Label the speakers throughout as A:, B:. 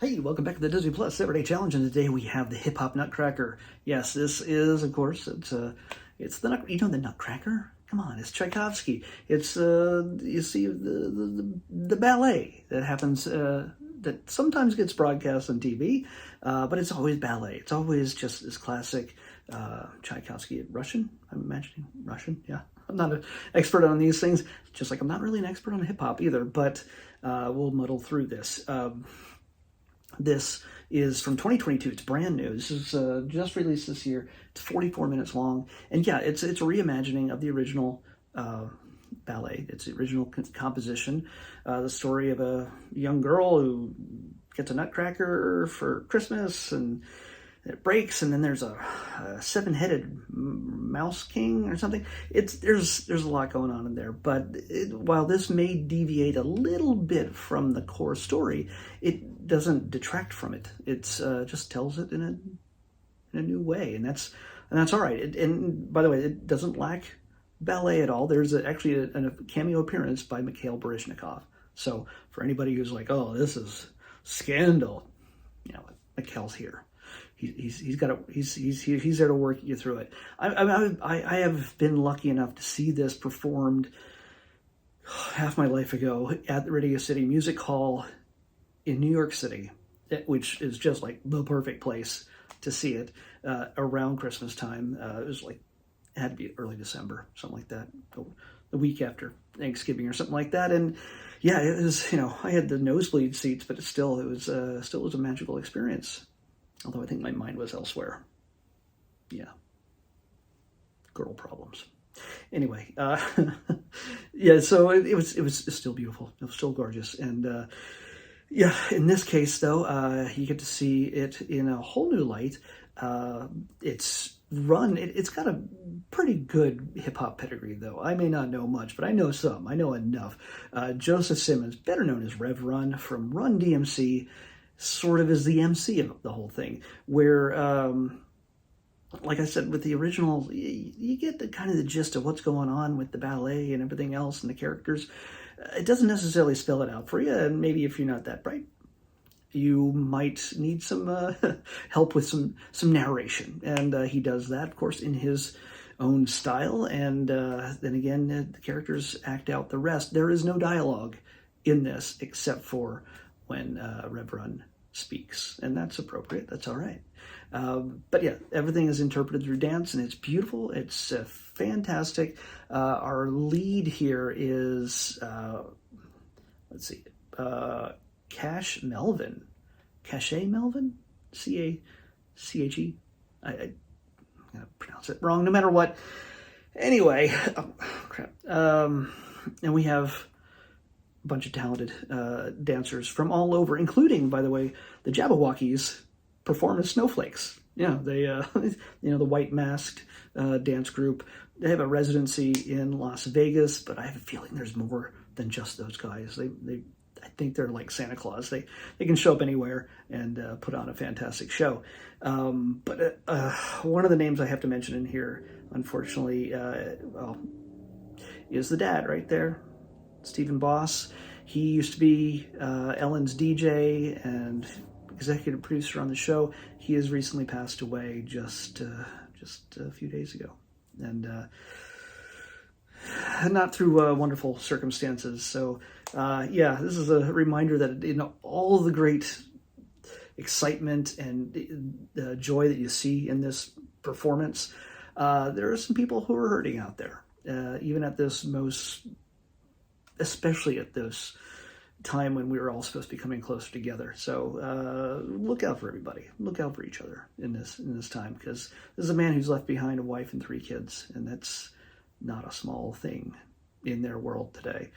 A: Hey, welcome back to the Disney Plus Everyday Challenge, and today we have the Hip Hop Nutcracker. Yes, this is, of course, it's the Nutcracker. Come on, it's Tchaikovsky. It's you see the ballet that happens that sometimes gets broadcast on TV, but it's always ballet. It's always just this classic Tchaikovsky. Russian, I'm imagining Russian. Yeah, I'm not an expert on these things. Just like I'm not really an expert on hip hop either, but we'll muddle through this. This is from 2022. It's brand new. This is just released this year. It's 44 minutes long. And yeah, it's a reimagining of the original ballet. It's the original composition. The story of a young girl who gets a nutcracker for Christmas, and it breaks, and then there's a seven-headed mouse king or something. There's a lot going on in there, but while this may deviate a little bit from the core story, it doesn't detract from it. It's just tells it in a new way, and that's all right. And by the way, it doesn't lack ballet at all. There's actually a cameo appearance by Mikhail Baryshnikov. So for anybody who's like, oh, this is scandal, Mikhail's here. He's there to work you through it. I have been lucky enough to see this performed half my life ago at the Radio City Music Hall in New York City, which is just like the perfect place to see it around Christmas time. It was like, it had to be early December, something like that, the week after Thanksgiving or something like that. And yeah, it was, I had the nosebleed seats, but it was a magical experience. Although I think my mind was elsewhere. Yeah. Girl problems. Anyway, yeah, so it was still beautiful. It was still gorgeous. And yeah, in this case, though, you get to see it in a whole new light. It's got a pretty good hip-hop pedigree, though. I may not know much, but I know some. I know enough. Joseph Simmons, better known as Rev Run from Run DMC, sort of is the MC of the whole thing, where, like I said, with the original, you get the kind of the gist of what's going on with the ballet and everything else and the characters. It doesn't necessarily spell it out for you, and maybe if you're not that bright, you might need some help with some narration, and he does that, of course, in his own style, and then again, the characters act out the rest. There is no dialogue in this except for when Rev Run speaks, and that's appropriate. That's all right. But yeah, everything is interpreted through dance, and it's beautiful. It's fantastic. Our lead here is, let's see, Cache Melvin, C-A-C-H-E. I'm gonna pronounce it wrong no matter what. Anyway, oh, crap. And we have a bunch of talented dancers from all over, including, by the way, the Jabberwockies perform as snowflakes. Yeah, they, the white masked dance group. They have a residency in Las Vegas, but I have a feeling there's more than just those guys. I think they're like Santa Claus. They can show up anywhere and put on a fantastic show. But one of the names I have to mention in here, unfortunately, is the dad right there. Stephen Boss. He used to be Ellen's DJ and executive producer on the show. He has recently passed away just a few days ago, and not through wonderful circumstances. So yeah, this is a reminder that all the great excitement and joy that you see in this performance, there are some people who are hurting out there, even at this especially at this time when we were all supposed to be coming closer together. So look out for everybody. Look out for each other in this time, because this is a man who's left behind a wife and 3 kids, and that's not a small thing in their world today.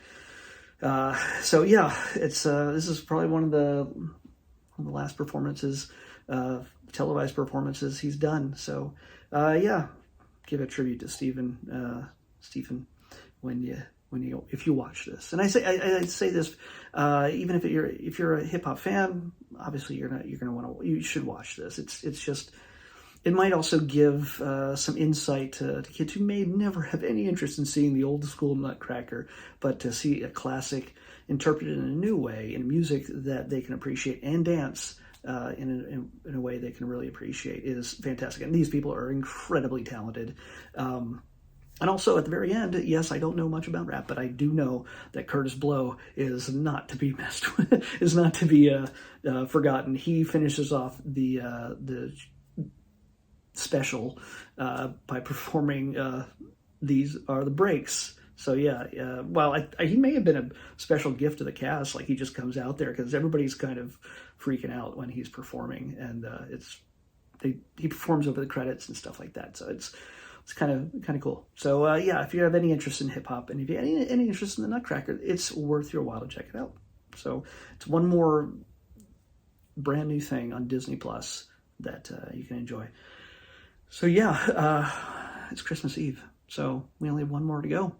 A: So yeah, it's this is probably one of the last performances, televised performances he's done. So yeah, give a tribute to Stephen if you watch this. And I say this, even if you're a hip hop fan, obviously you should watch this. It's it might also give some insight to kids who may never have any interest in seeing the old school Nutcracker, but to see a classic interpreted in a new way, in music that they can appreciate and dance in a way they can really appreciate is fantastic. And these people are incredibly talented. And also at the very end, yes, I don't know much about rap, but I do know that Curtis Blow is not to be messed with, is not to be forgotten. He finishes off the special by performing These Are the Breaks. So yeah, well, he may have been a special gift to the cast. Like, he just comes out there because everybody's kind of freaking out when he's performing, and he performs over the credits and stuff like that. So it's kind of cool. So yeah, if you have any interest in hip hop and if you have any interest in the Nutcracker, it's worth your while to check it out. So it's one more brand new thing on Disney Plus that you can enjoy. So yeah, it's Christmas Eve. So we only have one more to go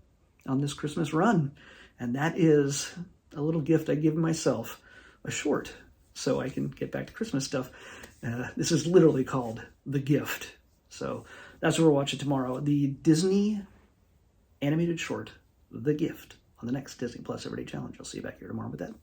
A: on this Christmas run, and that is a little gift I give myself, a short, so I can get back to Christmas stuff. This is literally called The Gift. So that's what we're watching tomorrow. The Disney animated short, The Gift, on the next Disney Plus Everyday Challenge. I'll see you back here tomorrow with that.